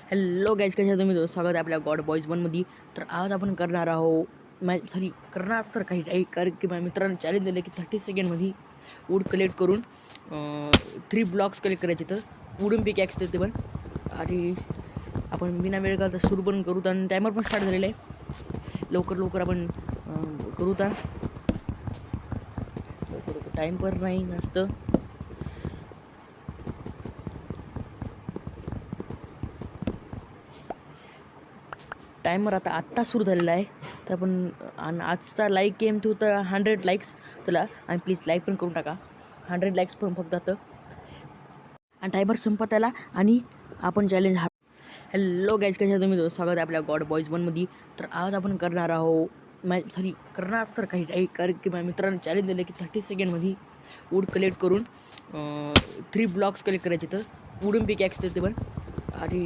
Hello guys, कशा तुम्ही स्वागत आहे आपल्या गॉड बॉईज वनमध्ये. तर आज आपण करणार आहोत करणार तर काही नाही, कारण की माझ्या मित्रांनी चॅलेंज दिलं की 30 सेकंडमध्ये वूड कलेक्ट करून 3 ब्लॉक्स कलेक्ट करायचे. तर वुडन पिकॅक्स ते पण, आणि आपण बिना वेळ घालता सुरू पण करू. आणि टायमर पण स्टार्ट झालेला आहे. लवकर आपण करू. तर टाईम पण नाही जास्त. टायमर आत्ता सुरू झालेला आहे. तर आपण आजचा लाईक गेम ठेवू तर 100 लाईक्स तुला, आणि प्लीज लाईक पण करून टाका. 100 लाईक्स पण फक्त आता, आणि टायमर संपत आला आणि आपण चॅलेंज हॅलो गाईज, कशा तुम्ही स्वागत आहे आपल्या गॉड बॉईज वनमध्ये. तर आज आपण करणार आहोत करणार तर काही नाही, कारण की माझ्या मित्रांनी चॅलेंज दिलं की 30 सेकंडमध्ये वूड कलेक्ट करून 3 ब्लॉक्स कलेक्ट करायचे. तर वुडन पिकॅक्स ते पण, आणि